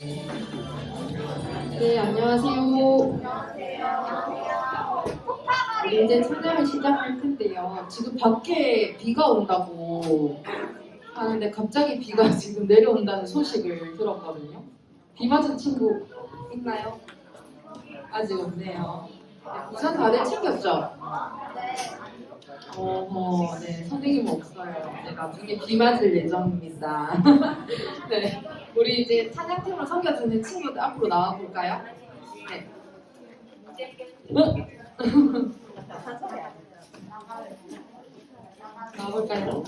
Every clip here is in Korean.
네, 안녕하세요. 우리 이제 찬양을 시작할 텐데요. 지금 밖에 비가 온다고 하는데 갑자기 비가 지금 내려온다는 소식을 들었거든요. 비 맞은 친구 있나요? 아직 없네요. 네, 우산 다들 챙겼죠? 네, 선생님 없어요. 네, 나중에 비 맞을 예정입니다. 네, 우리 이제 찬양팀으로 섬겨주는 친구들 앞으로 나와볼까요? 네. 나와볼까요?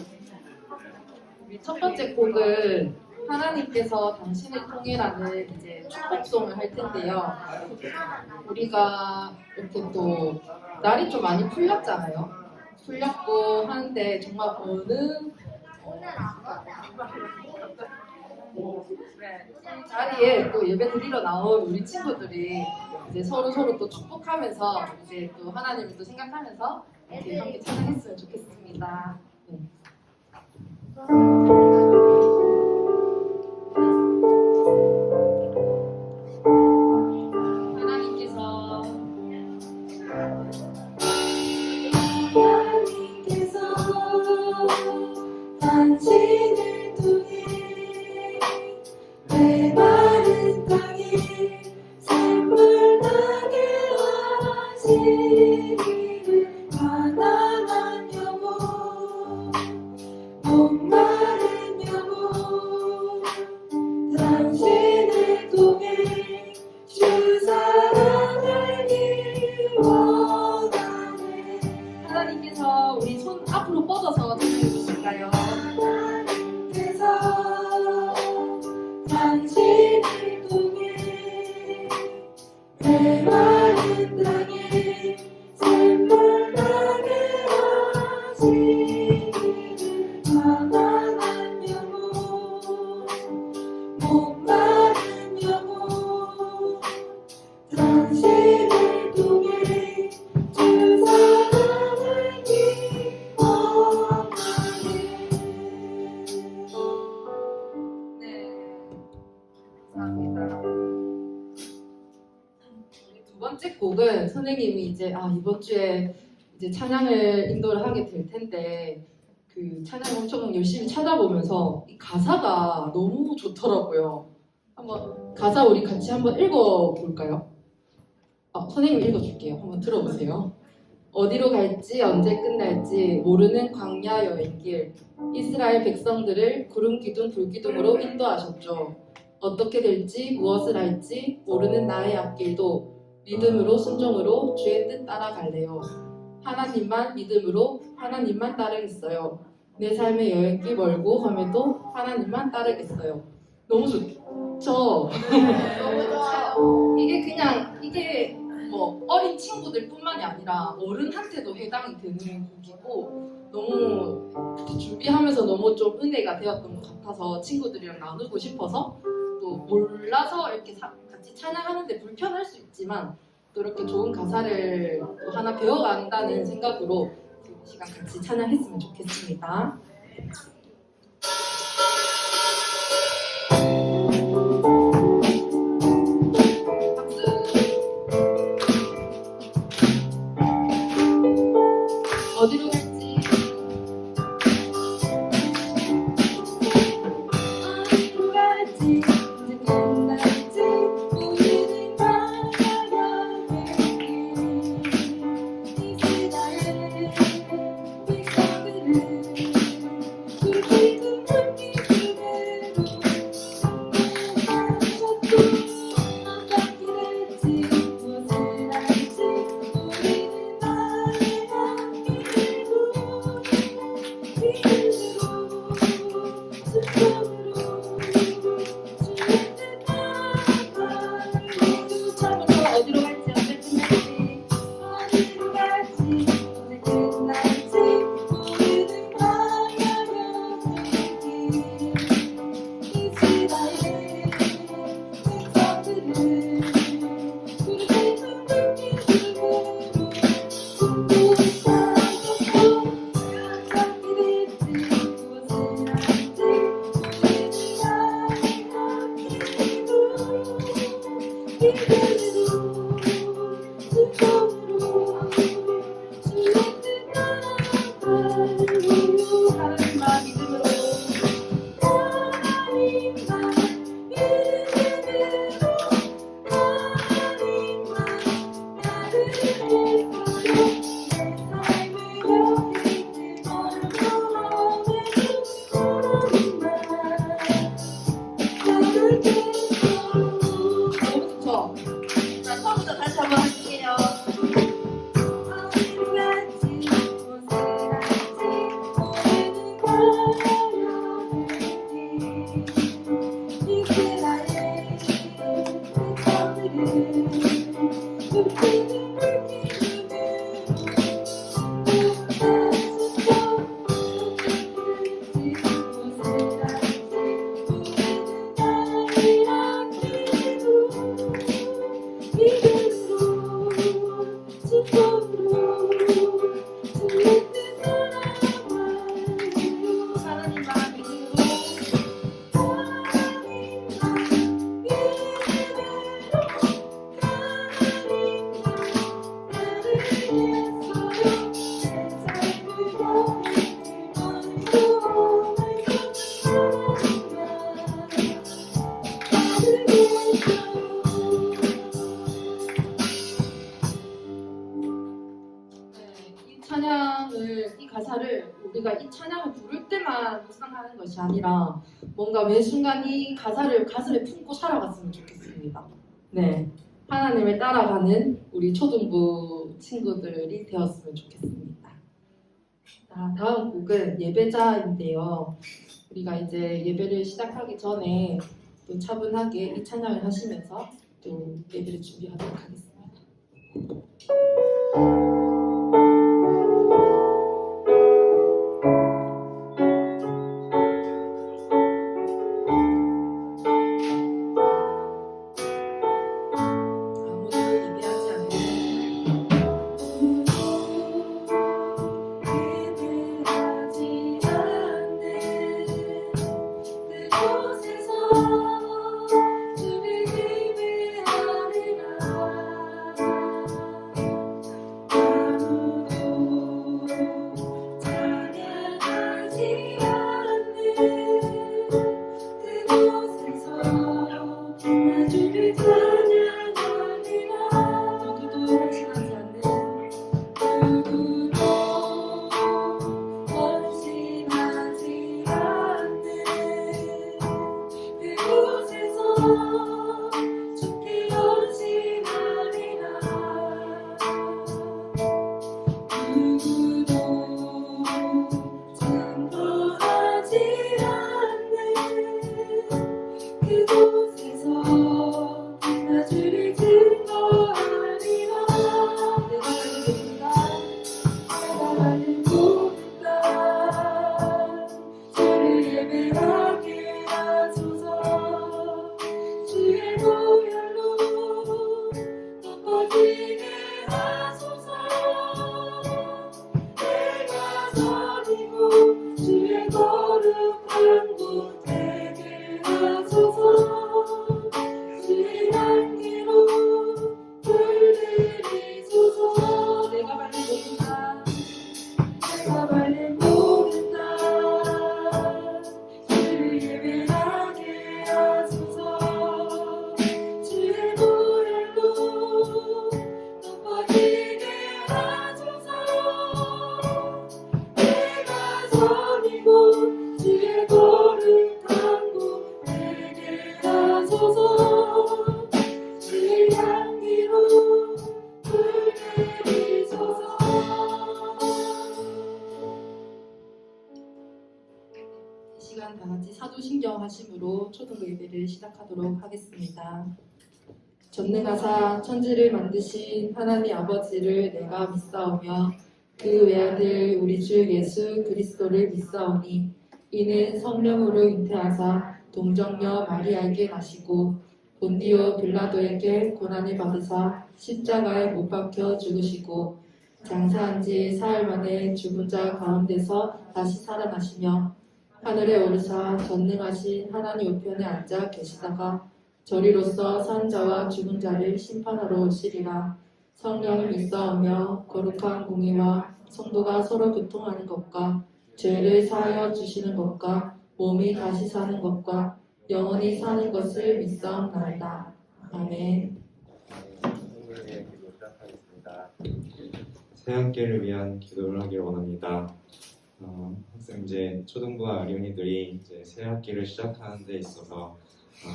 우리 첫 번째 곡은 하나님께서 당신을 통해라는 이제 축복송을 할 텐데요. 우리가 이렇게 또 날이 좀 많이 풀렸잖아요. 풀렸고 하는데 정말 어느 자리에 또 예배 드리러 나온 우리 친구들이 이제 서로 또 축복하면서 이제 또 하나님을 또 생각하면서 이렇게 함께 찬양했으면 좋겠습니다. 네. 당신을 통해 메마른 땅에 샘물 나게 하시기를 가난한 영혼 목마른 영혼 당신을 통해 주 사랑 알기 원하네. 하나님께서 우리 손 앞으로 뻗어서 찬양해 주실까요? 당신을 통해 메마른 땅에 샘물 나게 하시기를 가난한 영혼 목마른 영혼 당신을 통해 주 사랑을 기원하네. 감사합니다. 우리 두 번째 곡은 선생님이 이제 이번 주에 이제 찬양을 인도를 하게 될 텐데 그 찬양 엄청 열심히 찾아보면서 이 가사가 너무 좋더라고요. 한번 가사 우리 같이 한번 읽어볼까요? 선생님 읽어줄게요. 한번 들어보세요. 어디로 갈지 언제 끝날지 모르는 광야 여행길 이스라엘 백성들을 구름 기둥 불 기둥으로 인도하셨죠. 어떻게 될지 무엇을 할지 모르는 나의 앞길도 믿음으로 순종으로 주의 뜻 따라갈래요. 하나님만 믿음으로 하나님만 따르겠어요. 내 삶의 여행길 멀고 험해도 하나님만 따르겠어요. 너무 좋죠? 너무 좋아요. 이게 뭐 어린 친구들 뿐만이 아니라 어른한테도 해당이 되는 곡이고 너무 준비하면서 너무 좀 은혜가 되었던 것 같아서 친구들이랑 나누고 싶어서 또 몰라서 이렇게 같이 찬양하는데 불편할 수 있지만 또 이렇게 좋은 가사를 또 하나 배워간다는 생각으로 이 시간 같이 찬양했으면 좋겠습니다. 어디로 갈지 어디로 갈지 언제 끝날지 모르는 광야 여행길 이스라엘 백성들을 굵은 물기둥으로 인도하셨고 어떻게 될지 무엇을 할지 모르는 나의 앞길도 믿음으로 순종으로 주의 뜻 따라가기로 처음부터 어디로 갈지 언제 끝날지 어디로 갈지 언제 끝날지 모르는 광야 여행길 이스라엘 백성들을 굵은 물기둥으로 인도하셨고 어떻게 될지 무엇을 할지 하나님만 믿음으로 너무 좋죠? 자, 처음부터 다시 한번 할게요. 하나님만 믿음으로 이 찬양을, 이 가사를 우리가 이 찬양을 부를 때만 묵상하는 것이 아니라 뭔가 매 순간 이 가사를 가슴에 품고 살아갔으면 좋겠습니다. 네, 하나님을 따라가는 우리 초등부 친구들이 되었으면 좋겠습니다. 자, 다음 곡은 예배자인데요. 우리가 이제 예배를 시작하기 전에 또 차분하게 이 찬양을 하시면서 또 예배를 준비하도록 하겠습니다. 아무도 예배하지 않는 누구도 헌신하지 않는 주를 증거하리라. 내가 알겠습니다. 나가는 곳간 주를 예배하게 하소서. 주의 보혈로 덮어지게 하소서. 내가 섬기고 주의 거룩한 곳 되게 하소서. 주의 향기로 물들이소서. 내가 받는 모든다. 내가 받는 모든 날 주를 예배하게 하소서. 주의 보혈로 덮어지게 하소서. 내가 섬기고 주의 거룩한 곳 되게 하소서. 주의 향기로 물들이소서. 이 시간 다 같이 사도신경 하심으로 초등부 예배를 시작하도록 하겠습니다. 전능하사 천지를 만드신 하나님 아버지를 내가 믿사오며 그 외아들 우리 주 예수 그리스도를 믿사오니 이는 성령으로 잉태하사 동정녀 마리아에게 나시고 본디오 빌라도에게 고난을 받으사 십자가에 못 박혀 죽으시고 장사한 지 사흘 만에 죽은 자 가운데서 다시 살아나시며 하늘에 오르사 전능하신 하나님 우편에 앉아 계시다가 저리로서 산 자와 죽은 자를 심판하러 오시리라. 성령 믿사오며 거룩한 공의와 성도가 서로 교통하는 것과 죄를 사하여 주시는 것과 몸이 다시 사는 것과 영원히 사는 것을 믿사옵나이다. 아멘. 선생님의 기도 시작하겠습니다. 새 학기를 위한 기도를 하길 원합니다. 학생 이제 초등부와 어린이들이 이제 새 학기를 시작하는 데 있어서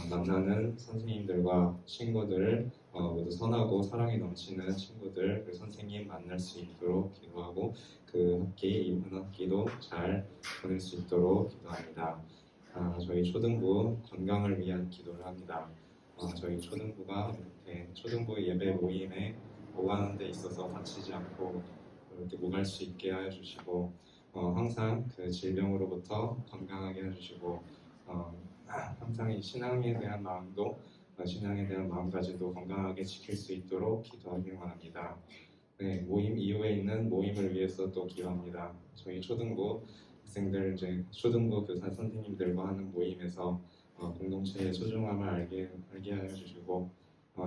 만나는 선생님들과 친구들을 모두 선하고 사랑이 넘치는 친구들, 그 선생님 만날 수 있도록 기도하고 그 학기, 이번 학기도 잘 보낼 수 있도록 기도합니다. 저희 초등부 건강을 위한 기도를 합니다. 저희 초등부가 이렇게 초등부 예배 모임에 오가는 데 있어서 다치지 않고 이렇게 오갈 수 있게 하여 주시고 항상 그 질병으로부터 건강하게 해주시고 항상 이 신앙에 대한 마음도 신앙에 대한 마음가짐도 건강하게 지킬 수 있도록 기도하길 원합니다. 네, 모임 이후에 있는 모임을 위해서 또 기도합니다. 저희 초등부 학생들 이제 초등부 교사 선생님들과 하는 모임에서 공동체의 소중함을 알게 하여 주시고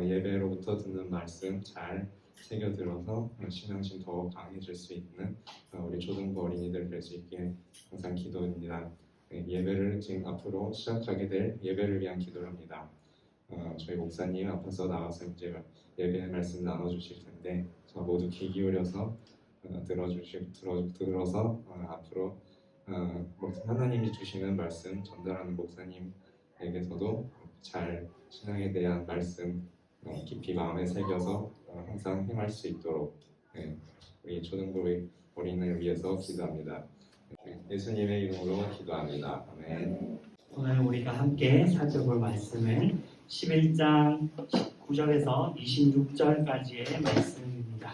예배로부터 듣는 말씀 잘 새겨 들어서 신앙심 더 강해질 수 있는 우리 초등부 어린이들 될 수 있게 항상 기도합니다. 예배를 지금 앞으로 시작하게 될 예배를 위한 기도를 합니다. 저희 목사님 앞에서 나와서 이제 예배의 말씀 나눠주실 텐데 저 모두 귀 기울여서 들어서 앞으로 하나님이 주시는 말씀 전달하는 목사님에게서도 잘 신앙에 대한 말씀 깊이 마음에 새겨서 항상 행할 수 있도록 우리 초등부 어린이를 위해서 기도합니다. 예수님의 이름으로 기도합니다. 아멘. 오늘 우리가 함께 살펴볼 말씀은 11장 19절에서 26절까지의 말씀입니다.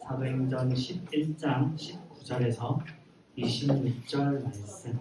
사도행전 11장 19절에서 26절 말씀.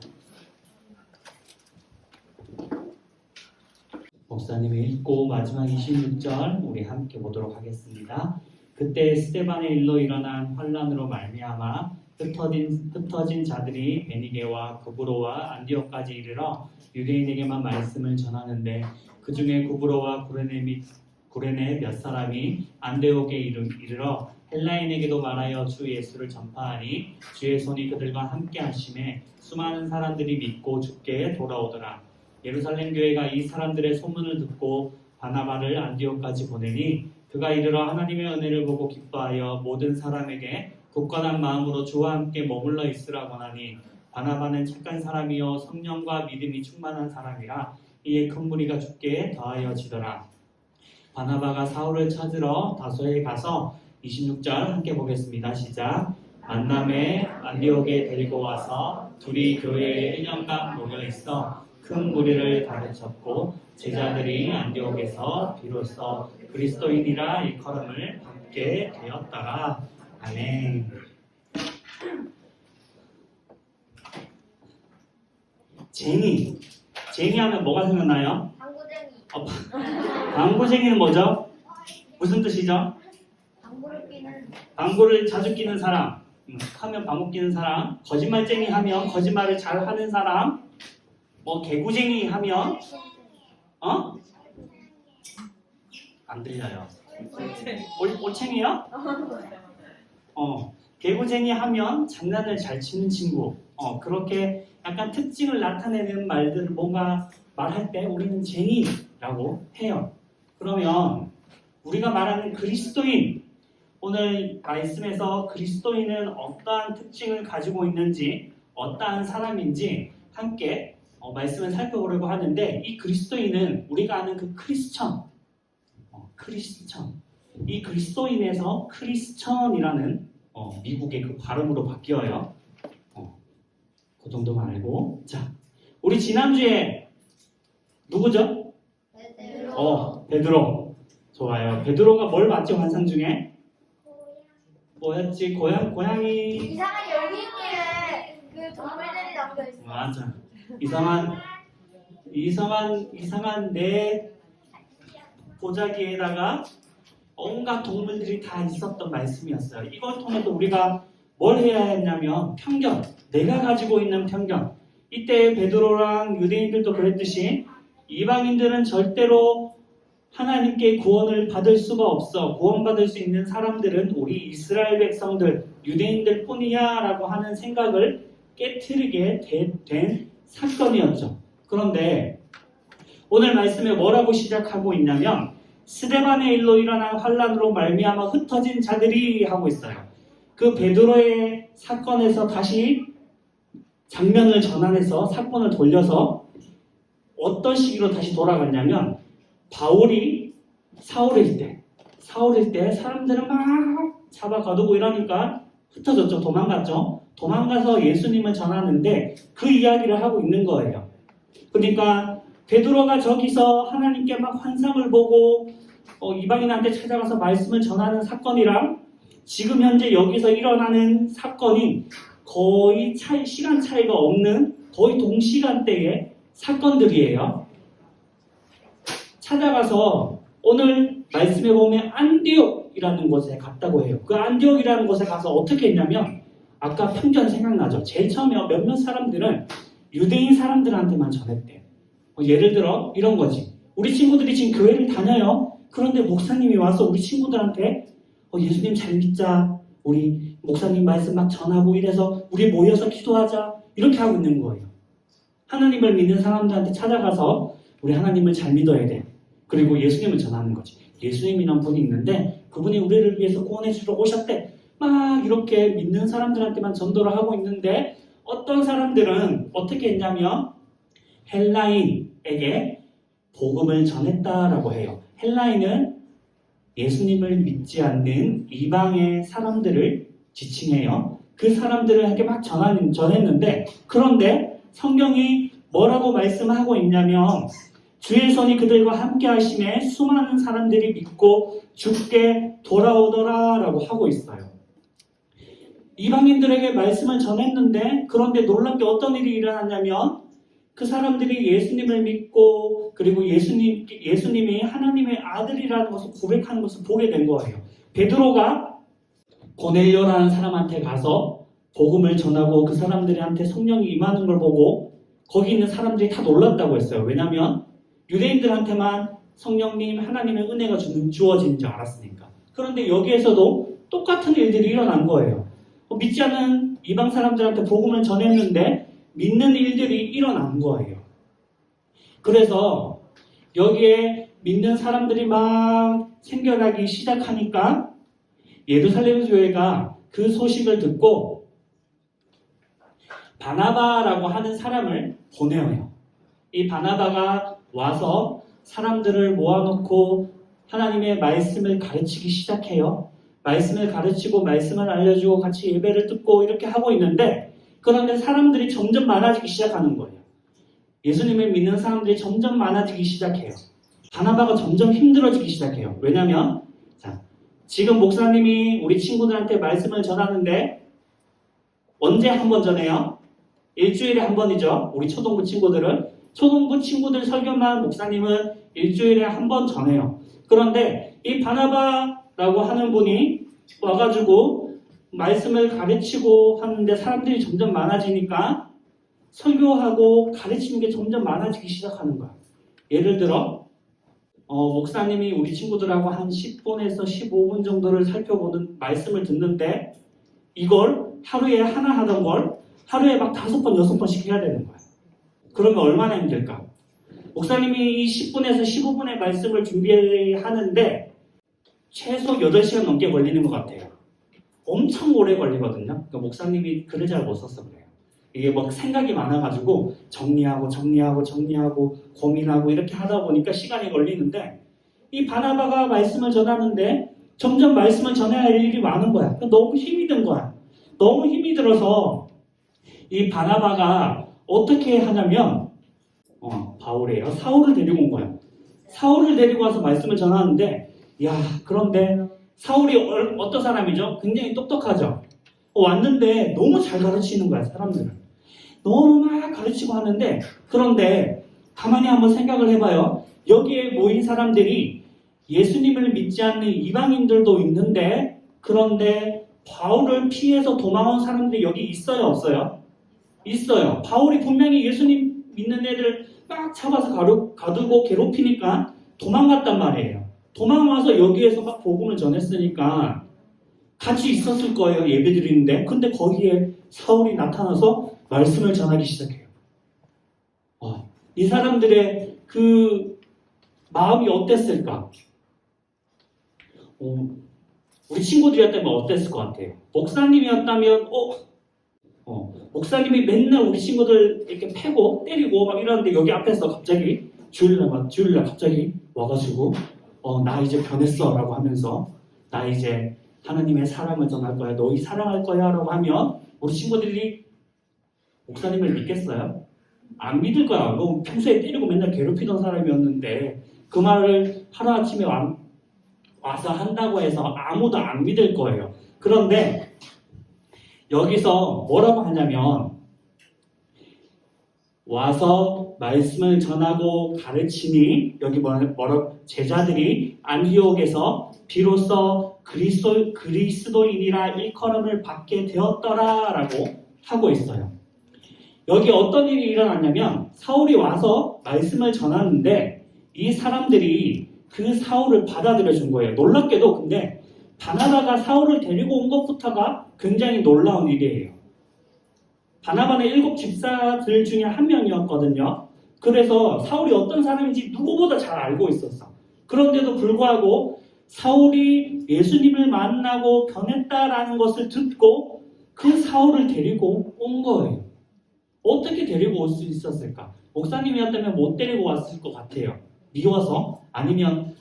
목사님이 읽고 마지막 26절 우리 함께 보도록 하겠습니다. 그때 스데반의 일로 일어난 환란으로 말미암아 흩어진 자들이 베니게와 구브로와 안디옥까지 이르러 유대인에게만 말씀을 전하는데 그 중에 구브로와 구레네 몇 사람이 안디옥에 이르러 헬라인에게도 말하여 주 예수를 전파하니 주의 손이 그들과 함께 하심에 수많은 사람들이 믿고 주께 돌아오더라. 예루살렘 교회가 이 사람들의 소문을 듣고 바나바를 안디옥까지 보내니 그가 이르러 하나님의 은혜를 보고 기뻐하여 모든 사람에게 굳건한 마음으로 주와 함께 머물러 있으라고 하니 바나바는 착한 사람이요 성령과 믿음이 충만한 사람이라 이에 큰 무리가 주께 더하여지더라. 바나바가 사울을 찾으러 다소에 가서 26절 함께 보겠습니다. 시작. 만남에 안디옥에 데리고 와서 둘이 교회에 1년간 모여있어 큰 무리를 가르쳤고 제자들이 안디옥에서 비로소 그리스도인이라 일컬음을 받게 되었더라. 아멘. 쟁이 하면 뭐가 생각나요? 방구쟁이. 방구쟁이는 뭐죠? 무슨 뜻이죠? 방구를 끼는. 방구를 자주 끼는 사람, 하면 방구 끼는 사람, 거짓말쟁이 하면 거짓말을 잘 하는 사람, 개구쟁이 하면 안 들려요. 올챙이요? 개구쟁이 하면 장난을 잘 치는 친구. 그렇게 약간 특징을 나타내는 말들을 뭔가 말할 때 우리는 쟁이라고 해요. 그러면 우리가 말하는 그리스도인, 오늘 말씀에서 그리스도인은 어떠한 특징을 가지고 있는지, 어떠한 사람인지 함께 말씀을 살펴보려고 하는데, 이 그리스도인은 우리가 아는 그 크리스천, 이 그리스도인에서 크리스천이라는 미국의 그 발음으로 바뀌어요. 그 정도만 알고. 자, 우리 지난주에 누구죠? 베드로. 좋아요. 베드로가 뭘 봤지 환상 중에? 뭐였지? 고양이. 이상한 열기에 그 동물들이 담겨 있어. 맞아. 이상한 내 보자기에다가 온갖 동물들이 다 있었던 말씀이었어요. 이걸 통해서 우리가 뭘 해야 했냐면 편견, 내가 가지고 있는 편견. 이때 베드로랑 유대인들도 그랬듯이 이방인들은 절대로 하나님께 구원을 받을 수가 없어. 구원받을 수 있는 사람들은 우리 이스라엘 백성들, 유대인들 뿐이야 라고 하는 생각을 깨트리게 된 사건이었죠. 그런데 오늘 말씀에 뭐라고 시작하고 있냐면 스데반의 일로 일어난 환란으로 말미암아 흩어진 자들이 하고 있어요. 그 베드로의 사건에서 다시 장면을 전환해서 사건을 돌려서 어떤 시기로 다시 돌아갔냐면 바울이 사울일 때 사람들은 막 잡아가두고 이러니까 흩어졌죠. 도망갔죠. 도망가서 예수님을 전하는데 그 이야기를 하고 있는 거예요. 그러니까 베드로가 저기서 하나님께 막 환상을 보고 이방인한테 찾아가서 말씀을 전하는 사건이랑 지금 현재 여기서 일어나는 사건이 거의 시간 차이가 없는 거의 동시간대의 사건들이에요. 찾아가서 오늘 말씀에 보면 안디옥이라는 곳에 갔다고 해요. 그 안디옥이라는 곳에 가서 어떻게 했냐면 아까 편견 생각나죠? 제일 처음에 몇몇 사람들은 유대인 사람들한테만 전했대요. 예를 들어 이런 거지. 우리 친구들이 지금 교회를 다녀요. 그런데 목사님이 와서 우리 친구들한테 예수님 잘 믿자. 우리 목사님 말씀 막 전하고 이래서 우리 모여서 기도하자. 이렇게 하고 있는 거예요. 하나님을 믿는 사람들한테 찾아가서 우리 하나님을 잘 믿어야 돼. 그리고 예수님을 전하는 거지. 예수님이란 분이 있는데 그분이 우리를 위해서 구원해 주러 오셨대. 막 이렇게 믿는 사람들한테만 전도를 하고 있는데 어떤 사람들은 어떻게 했냐면 헬라인에게 복음을 전했다라고 해요. 헬라인은 예수님을 믿지 않는 이방의 사람들을 지칭해요. 그 사람들에게 막 전했는데 그런데 성경이 뭐라고 말씀하고 있냐면 주의 손이 그들과 함께 하심에 수많은 사람들이 믿고 주께 돌아오더라 라고 하고 있어요. 이방인들에게 말씀을 전했는데 그런데 놀랍게 어떤 일이 일어났냐면 그 사람들이 예수님을 믿고 그리고 예수님이 하나님의 아들이라는 것을 고백하는 것을 보게 된 거예요. 베드로가 고넬료라는 사람한테 가서 복음을 전하고 그 사람들한테 성령이 임하는 걸 보고 거기 있는 사람들이 다 놀랐다고 했어요. 왜냐하면 유대인들한테만 성령님 하나님의 은혜가 주어지는 줄 알았으니까. 그런데 여기에서도 똑같은 일들이 일어난 거예요. 믿지 않는 이방 사람들한테 복음을 전했는데 믿는 일들이 일어난 거예요. 그래서 여기에 믿는 사람들이 막 생겨나기 시작하니까 예루살렘 교회가 그 소식을 듣고 바나바라고 하는 사람을 보내어요. 이 바나바가 와서 사람들을 모아놓고 하나님의 말씀을 가르치기 시작해요. 말씀을 가르치고 말씀을 알려주고 같이 예배를 듣고 이렇게 하고 있는데 그런데 사람들이 점점 많아지기 시작하는 거예요. 예수님을 믿는 사람들이 점점 많아지기 시작해요. 바나바가 점점 힘들어지기 시작해요. 왜냐하면 지금 목사님이 우리 친구들한테 말씀을 전하는데 언제 한 번 전해요? 일주일에 한 번이죠. 우리 초등부 친구들은 초등부 친구들 설교만 목사님은 일주일에 한 번 전해요. 그런데 이 바나바라고 하는 분이 와가지고 말씀을 가르치고 하는데 사람들이 점점 많아지니까 설교하고 가르치는 게 점점 많아지기 시작하는 거야. 예를 들어 목사님이 우리 친구들하고 한 10분에서 15분 정도를 살펴보는 말씀을 듣는데 이걸 하루에 하나 하던 걸 하루에 막 5번, 6번씩 해야 되는 거야. 그러면 얼마나 힘들까? 목사님이 이 10분에서 15분의 말씀을 준비하는데 최소 8시간 넘게 걸리는 것 같아요. 엄청 오래 걸리거든요. 그러니까 목사님이 글을 잘 못 썼어 그래요. 이게 막 생각이 많아가지고 정리하고 고민하고 이렇게 하다 보니까 시간이 걸리는데 이 바나바가 말씀을 전하는데 점점 말씀을 전해야 할 일이 많은 거야. 너무 힘이 든 거야. 너무 힘이 들어서 이 바나바가 어떻게 하냐면 바울이에요. 사울을 데리고 온 거야. 사울을 데리고 와서 말씀을 전하는데 그런데 사울이 어떤 사람이죠? 굉장히 똑똑하죠? 왔는데 너무 잘 가르치는 거야, 사람들을. 너무 막 가르치고 하는데 그런데 가만히 한번 생각을 해봐요. 여기에 모인 사람들이 예수님을 믿지 않는 이방인들도 있는데 그런데 바울을 피해서 도망온 사람들이 여기 있어요, 없어요? 있어요. 바울이 분명히 예수님 믿는 애들 막 잡아서 가두고 괴롭히니까 도망갔단 말이에요. 도망와서 여기에서 막 복음을 전했으니까 같이 있었을 거예요. 예배드리는데. 근데 거기에 사울이 나타나서 말씀을 전하기 시작해요. 이 사람들의 그 마음이 어땠을까? 우리 친구들이었다면 어땠을 것 같아요? 목사님이었다면 목사님이 맨날 우리 친구들 이렇게 패고 때리고 막 이러는데 여기 앞에서 갑자기 주일날 갑자기 와가지고 나 이제 변했어 라고 하면서 나 이제 하나님의 사랑을 전할 거야, 너희 사랑할 거야 라고 하면 우리 친구들이 목사님을 믿겠어요? 안 믿을 거야. 너 평소에 때리고 맨날 괴롭히던 사람이었는데 그 말을 하루아침에 와서 한다고 해서 아무도 안 믿을 거예요. 그런데 여기서 뭐라고 하냐면 와서 말씀을 전하고 가르치니 여기 뭐라고 제자들이 안디옥에서 비로소 그리스도인이라 일컬음을 받게 되었더라라고 하고 있어요. 여기 어떤 일이 일어났냐면 사울이 와서 말씀을 전하는데 이 사람들이 그 사울을 받아들여 준 거예요. 놀랍게도 근데 바나바가 사울을 데리고 온 것부터가 굉장히 놀라운 일이에요. 바나바는 7 집사들 중에 한 명이었거든요. 그래서 사울이 어떤 사람인지 누구보다 잘 알고 있었어. 그런데도 불구하고 사울이 예수님을 만나고 변했다라는 것을 듣고 그 사울을 데리고 온 거예요. 어떻게 데리고 올 수 있었을까? 목사님이었다면 못 데리고 왔을 것 같아요. 미워서? 아니면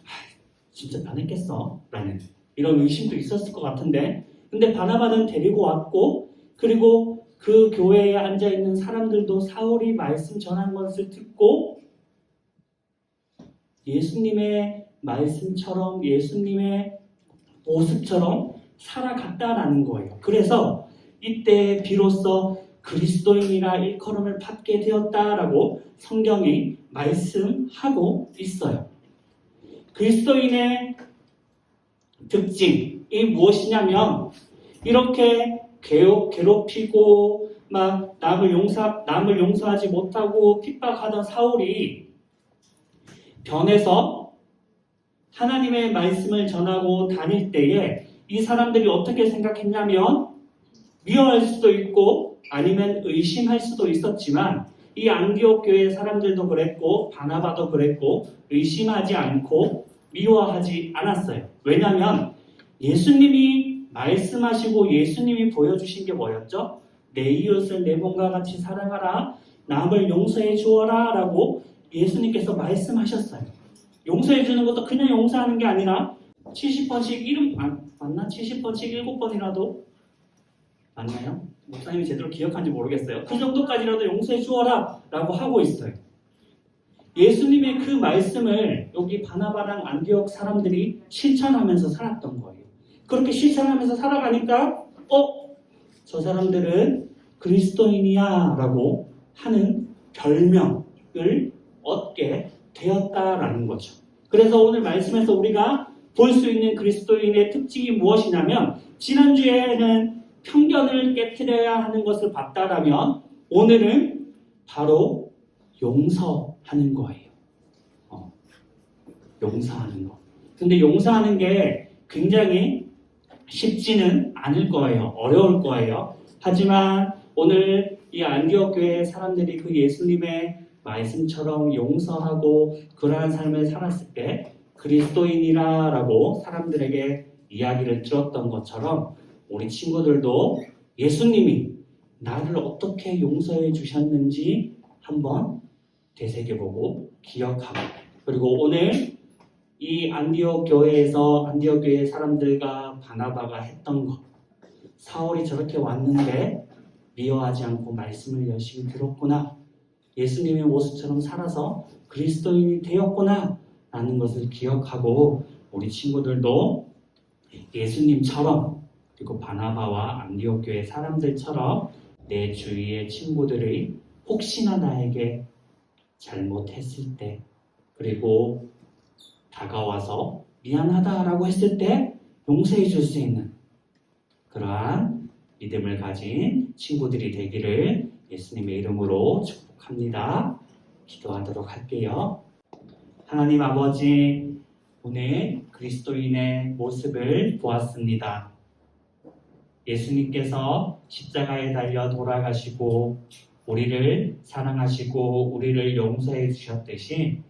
진짜 변했겠어? 라는 이런 의심도 있었을 것 같은데 근데 바나바는 데리고 왔고 그리고 그 교회에 앉아있는 사람들도 사울이 말씀 전한 것을 듣고 예수님의 말씀처럼 예수님의 모습처럼 살아갔다라는 거예요. 그래서 이때 비로소 그리스도인이라 일컬음을 받게 되었다라고 성경이 말씀하고 있어요. 그리스도인의 특징이 무엇이냐면 이렇게 괴롭히고 막 남을 용서하지 못하고 핍박하던 사울이 변해서 하나님의 말씀을 전하고 다닐 때에 이 사람들이 어떻게 생각했냐면 미워할 수도 있고 아니면 의심할 수도 있었지만 이 안디옥 교회 사람들도 그랬고 바나바도 그랬고 의심하지 않고 미워하지 않았어요. 왜냐하면 예수님이 말씀하시고 예수님이 보여주신 게 뭐였죠? 내 이웃을 내 몸과 같이 사랑하라, 남을 용서해 주어라 라고 예수님께서 말씀하셨어요. 용서해 주는 것도 그냥 용서하는 게 아니라 70번씩 맞나? 70번씩 7번이라도 맞나요? 목사님이 제대로 기억한지 모르겠어요. 그 정도까지라도 용서해 주어라 라고 하고 있어요. 예수님의 그 말씀을 여기 바나바랑 안디옥 사람들이 실천하면서 살았던 거예요. 그렇게 실천하면서 살아가니까 저 사람들은 그리스도인이야 라고 하는 별명을 얻게 되었다라는 거죠. 그래서 오늘 말씀에서 우리가 볼 수 있는 그리스도인의 특징이 무엇이냐면 지난주에는 편견을 깨트려야 하는 것을 봤다라면 오늘은 바로 용서하는 거예요. 용서하는 거. 근데 용서하는 게 굉장히 쉽지는 않을 거예요. 어려울 거예요. 하지만 오늘 이 안디옥 교회 사람들이 그 예수님의 말씀처럼 용서하고 그러한 삶을 살았을 때 그리스도인이라고 사람들에게 이야기를 들었던 것처럼 우리 친구들도 예수님이 나를 어떻게 용서해 주셨는지 한번 되새겨보고 기억하고 그리고 오늘 이 안디옥 교회에서 안디옥 교회 사람들과 바나바가 했던 것 사울이 저렇게 왔는데 미워하지 않고 말씀을 열심히 들었구나 예수님의 모습처럼 살아서 그리스도인이 되었구나 라는 것을 기억하고 우리 친구들도 예수님처럼 그리고 바나바와 안디옥 교회 사람들처럼 내 주위의 친구들이 혹시나 나에게 잘못했을 때 그리고 다가와서 미안하다라고 했을 때 용서해 줄 수 있는 그러한 믿음을 가진 친구들이 되기를 예수님의 이름으로 축복합니다. 기도하도록 할게요. 하나님 아버지, 오늘 그리스도인의 모습을 보았습니다. 예수님께서 십자가에 달려 돌아가시고 우리를 사랑하시고 우리를 용서해 주셨듯이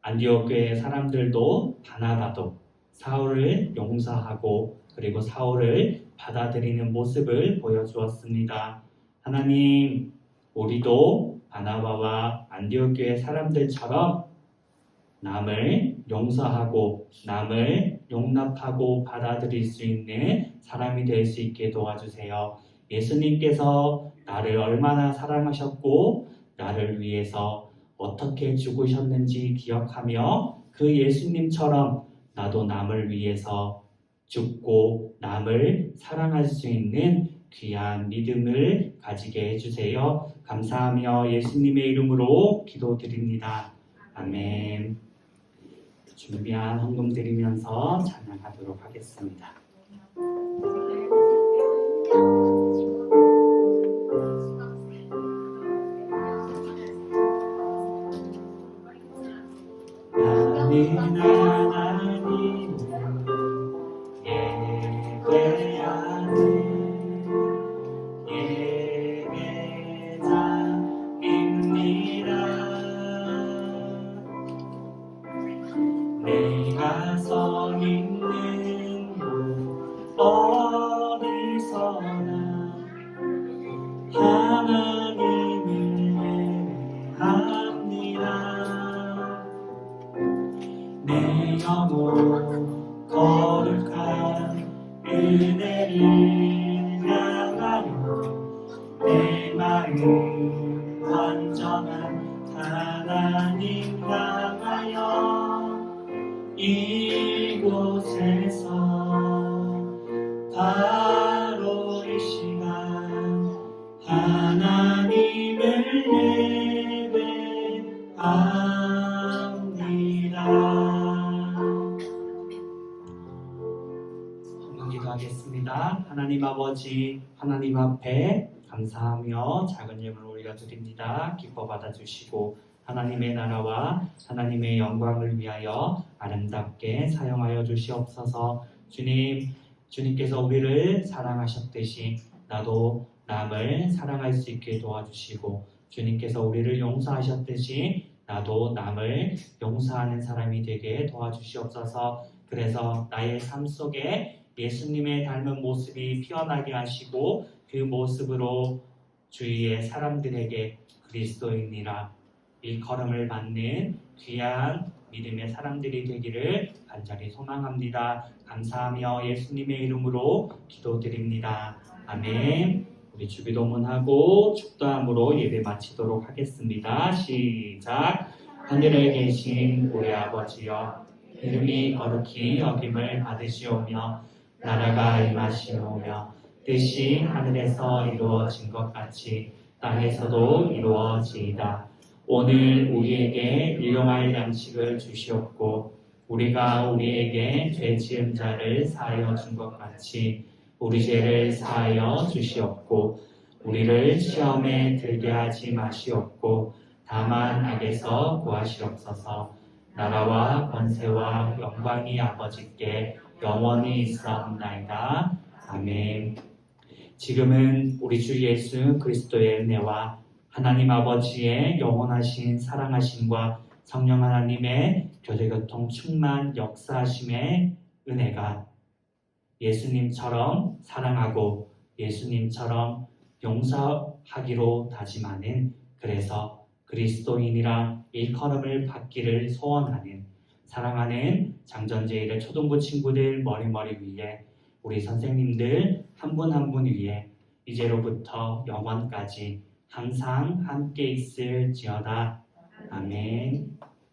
안디옥 교회 사람들도 바나바도 사울을 용서하고 그리고 사울을 받아들이는 모습을 보여주었습니다. 하나님, 우리도 바나바와 안디옥 교회 사람들처럼 남을 용서하고 남을 용납하고 받아들일 수 있는 사람이 될 수 있게 도와주세요. 예수님께서 나를 얼마나 사랑하셨고 나를 위해서 어떻게 죽으셨는지 기억하며 그 예수님처럼 나도 남을 위해서 죽고 남을 사랑할 수 있는 귀한 믿음을 가지게 해주세요. 감사하며 예수님의 이름으로 기도드립니다. 아멘. 준비한 헌금 드리면서 찬양하도록 하겠습니다. 나는 하나님을 예배하는 예배자입니다. 내가 서 있는 곳 어디서나 하나님을 예배합니다. 내 영혼 거룩한 은혜를 향하여 내 마음 완전한 하나님 향하여 이곳에서 바로 이 시간 하나님을 예배합니다. 한번 기도하겠습니다. 하나님 아버지, 하나님 앞에 감사하며 작은 예물을 올려드립니다. 기뻐 받아주시고 하나님의 나라와 하나님의 영광을 위하여 아름답게 사용하여 주시옵소서. 주님께서 우리를 사랑하셨듯이 나도 남을 사랑할 수 있게 도와주시고 주님께서 우리를 용서하셨듯이 나도 남을 용서하는 사람이 되게 도와주시옵소서. 그래서 나의 삶 속에 예수님의 닮은 모습이 피어나게 하시고 그 모습으로 주위의 사람들에게 그리스도인이라 일컬음을 받는 귀한 믿음의 사람들이 되기를 간절히 소망합니다. 감사하며 예수님의 이름으로 기도드립니다. 아멘. 우리 주기도문하고 축도함으로 예배 마치도록 하겠습니다. 시작. 하늘에 계신 우리 아버지여, 이름이 거룩히 여김을 받으시오며 나라가 임하시오며 뜻이 하늘에서 이루어진 것 같이 땅에서도 이루어지이다. 오늘 우리에게 일용할 양식을 주시옵고 우리가 우리에게 죄 지은 자를 사하여 준 것 같이 우리 죄를 사하여 주시옵고 우리를 시험에 들게 하지 마시옵고 다만 악에서 구하시옵소서. 나라와 권세와 영광이 아버지께 영원히 있사옵나이다. 아멘. 지금은 우리 주 예수 그리스도의 은혜와 하나님 아버지의 영원하신 사랑하심과 성령 하나님의 교제교통 충만 역사하심의 은혜가 예수님처럼 사랑하고 예수님처럼 용서하기로 다짐하는, 그래서 그리스도인이라 일컬음을 받기를 소원하는 사랑하는 장전제일의 초등부 친구들 머리머리 위에 우리 선생님들 한 분 한 분 위에 이제로부터 영원까지 항상 함께 있을지어다. 아멘.